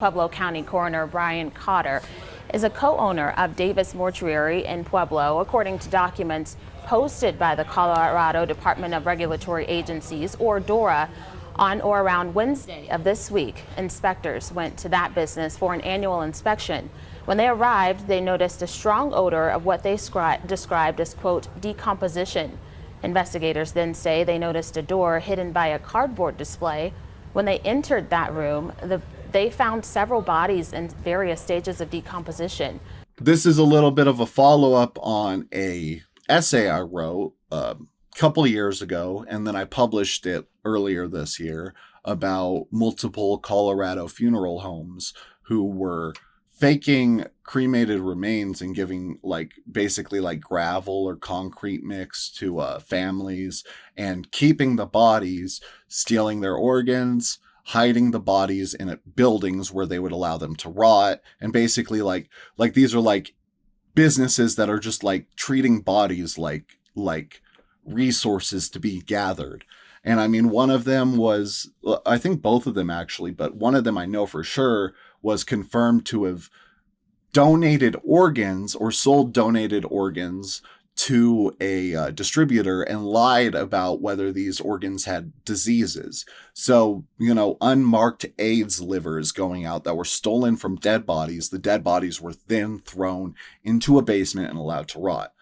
Pueblo County Coroner Brian Cotter is a co-owner of Davis Mortuary in Pueblo, according to documents posted by the Colorado Department of Regulatory Agencies, or DORA, on or around Wednesday of this week. Inspectors went to that business for an annual inspection. When they arrived, they noticed a strong odor of what they described as, quote, decomposition. Investigators then say they noticed a door hidden by a cardboard display. When they entered that room, they found several bodies in various stages of decomposition. This is a little bit of a follow-up on a essay I wrote a couple of years ago, and then I published it earlier this year about multiple Colorado funeral homes who were faking cremated remains and giving basically gravel or concrete mix to families, and keeping the bodies, stealing their organs, hiding the bodies in buildings where they would allow them to rot. And basically these are businesses that are just treating bodies like resources to be gathered. And I mean, one of them was, I think both of them actually, but one of them I know for sure was confirmed to have donated organs or sold donated organs to a distributor and lied about whether these organs had diseases. So, unmarked AIDS livers going out that were stolen from dead bodies. The dead bodies were then thrown into a basement and allowed to rot.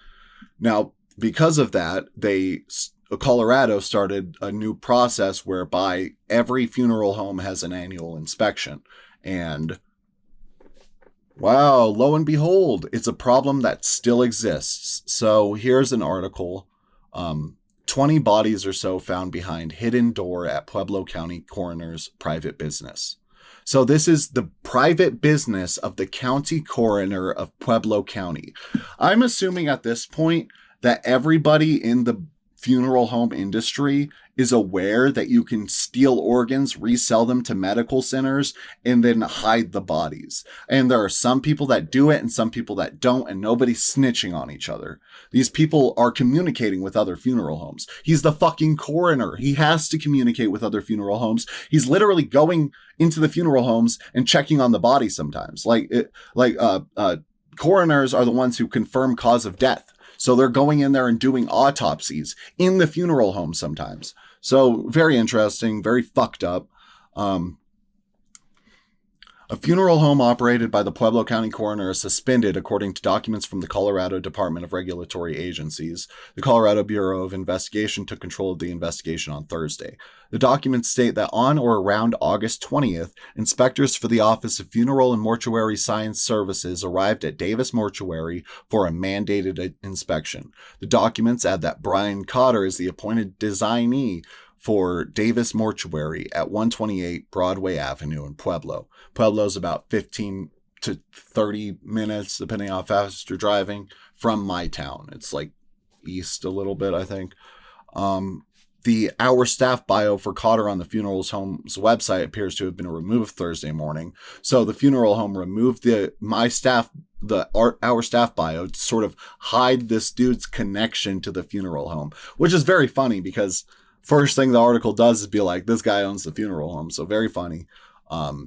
Now, because of that, Colorado started a new process whereby every funeral home has an annual inspection. And wow, lo and behold, it's a problem that still exists. So here's an article. 20 bodies or so found behind hidden door at Pueblo County Coroner's private business. So this is the private business of the county coroner of Pueblo County. I'm assuming at this point that everybody in the funeral home industry is aware that you can steal organs, resell them to medical centers, and then hide the bodies. And there are some people that do it and some people that don't, and nobody's snitching on each other. These people are communicating with other funeral homes. He's the fucking coroner. He has to communicate with other funeral homes. He's literally going into the funeral homes and checking on the body sometimes. Coroners are the ones who confirm cause of death. So they're going in there and doing autopsies in the funeral home sometimes. So very interesting, very fucked up. A funeral home operated by the Pueblo County Coroner is suspended, according to documents from the Colorado Department of Regulatory Agencies. The Colorado Bureau of Investigation took control of the investigation on Thursday. The documents state that on or around August 20th, inspectors for the Office of Funeral and Mortuary Science Services arrived at Davis Mortuary for a mandated inspection. The documents add that Brian Cotter is the appointed designee for Davis Mortuary at 128 Broadway Avenue in Pueblo. Pueblo's about 15 to 30 minutes, depending on how fast you're driving, from my town. It's east a little bit, I think. The Our Staff bio for Cotter on the funeral home's website appears to have been removed Thursday morning. So the funeral home removed the Our Staff bio to sort of hide this dude's connection to the funeral home, which is very funny because first thing the article does is be like, this guy owns the funeral home. So very funny.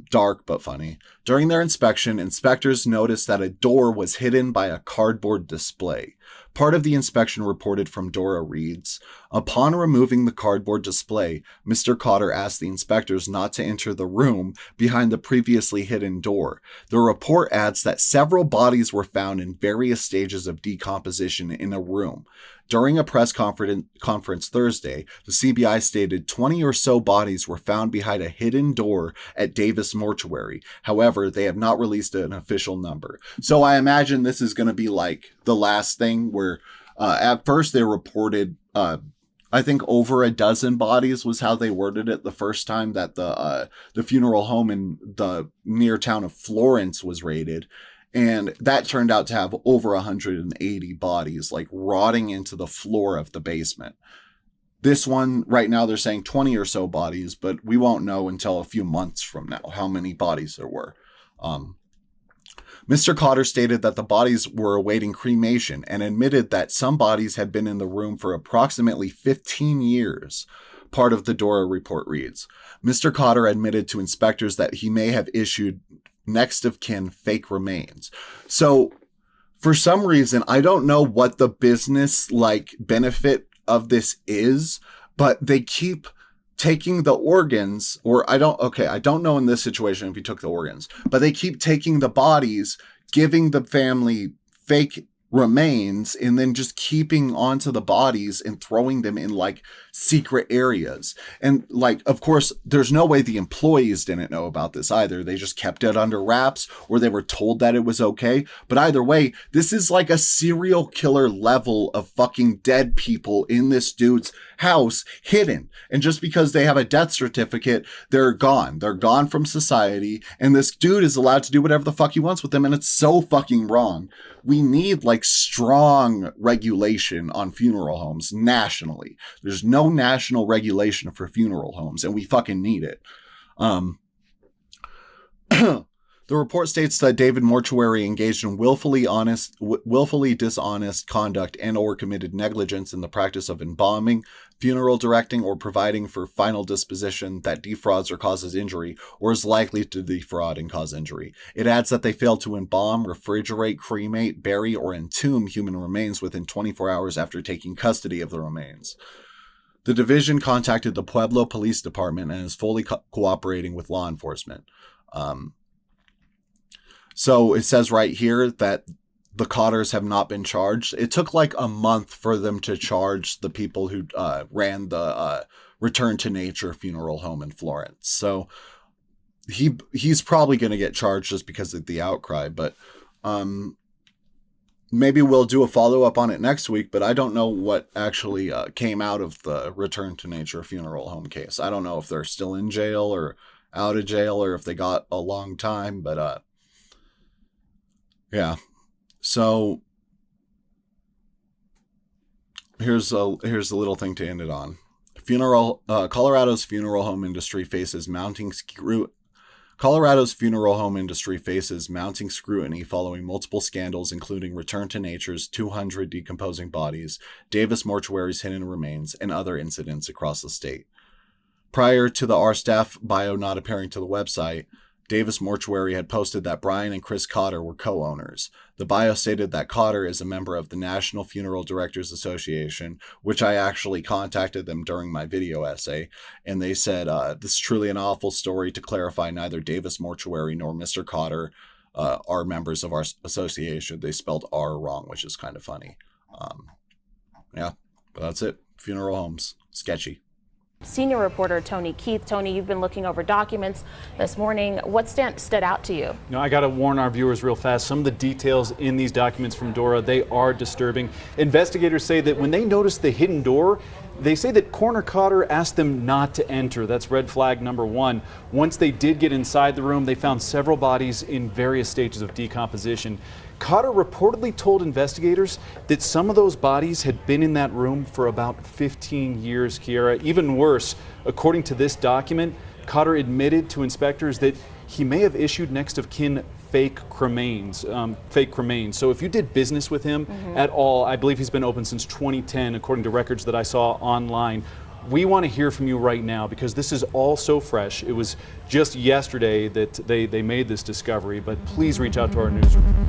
Dark but funny. During their inspection, inspectors noticed that a door was hidden by a cardboard display. Part of the inspection reported from Dora reads, upon removing the cardboard display, Mr. Cotter asked the inspectors not to enter the room behind the previously hidden door. The report adds that several bodies were found in various stages of decomposition in a room. During a press conference Thursday, the CBI stated 20 or so bodies were found behind a hidden door at Davis Mortuary. However, they have not released an official number. So I imagine this is going to be like the last thing where at first they reported, I think over a dozen bodies was how they worded it the first time that the funeral home in the near town of Florence was raided. And that turned out to have over 180 bodies, rotting into the floor of the basement. This one, right now, they're saying 20 or so bodies, but we won't know until a few months from now how many bodies there were. Mr. Cotter stated that the bodies were awaiting cremation and admitted that some bodies had been in the room for approximately 15 years. Part of the DORA report reads, Mr. Cotter admitted to inspectors that he may have issued next of kin fake remains. So for some reason, I don't know what the business benefit of this is, but they keep taking the organs, or I don't know in this situation if he took the organs, but they keep taking the bodies, giving the family fake remains, and then just keeping onto the bodies and throwing them in secret areas. And of course, there's no way the employees didn't know about this either. They just kept it under wraps, or they were told that it was okay. But either way, this is a serial killer level of fucking dead people in this dude's house, hidden. And just because they have a death certificate, they're gone. They're gone from society. And this dude is allowed to do whatever the fuck he wants with them. And it's so fucking wrong. We need strong regulation on funeral homes nationally. There's no national regulation for funeral homes, and we fucking need it. The report states that David Mortuary engaged in willfully dishonest conduct and or committed negligence in the practice of embalming, funeral directing, or providing for final disposition that defrauds or causes injury, or is likely to defraud and cause injury. It adds that they failed to embalm, refrigerate, cremate, bury, or entomb human remains within 24 hours after taking custody of the remains. The division contacted the Pueblo Police Department and is fully cooperating with law enforcement. So it says right here that the Cotters have not been charged. It took a month for them to charge the people who ran the Return to Nature funeral home in Florence. So he's probably going to get charged just because of the outcry. But maybe we'll do a follow-up on it next week. But I don't know what actually came out of the Return to Nature funeral home case. I don't know if they're still in jail or out of jail, or if they got a long time. But yeah. So here's a little thing to end it on. Colorado's funeral home industry faces mounting scrutiny following multiple scandals, including Return to Nature's 200 decomposing bodies, Davis Mortuary's hidden remains, and other incidents across the state. Prior to the R staff bio not appearing to the website, Davis Mortuary had posted that Brian and Chris Cotter were co-owners. The bio stated that Cotter is a member of the National Funeral Directors Association, which I actually contacted them during my video essay, and they said, this is truly an awful story. To clarify, neither Davis Mortuary nor Mr. Cotter are members of our association. They spelled R wrong, which is kind of funny. Yeah, but that's it. Funeral homes. Sketchy. Senior reporter Tony Keith. Tony, you've been looking over documents this morning. What stood out to you? I got to warn our viewers real fast. Some of the details in these documents from DORA, they are disturbing. Investigators say that when they noticed the hidden door, they say that Coroner Cotter asked them not to enter. That's red flag number one. Once they did get inside the room, they found several bodies in various stages of decomposition. Cotter reportedly told investigators that some of those bodies had been in that room for about 15 years, Kiara. Even worse, according to this document, Cotter admitted to inspectors that he may have issued next of kin fake cremains. So if you did business with him at all, I believe he's been open since 2010, according to records that I saw online. We want to hear from you right now because this is all so fresh. It was just yesterday that they made this discovery, but please reach out to our newsroom.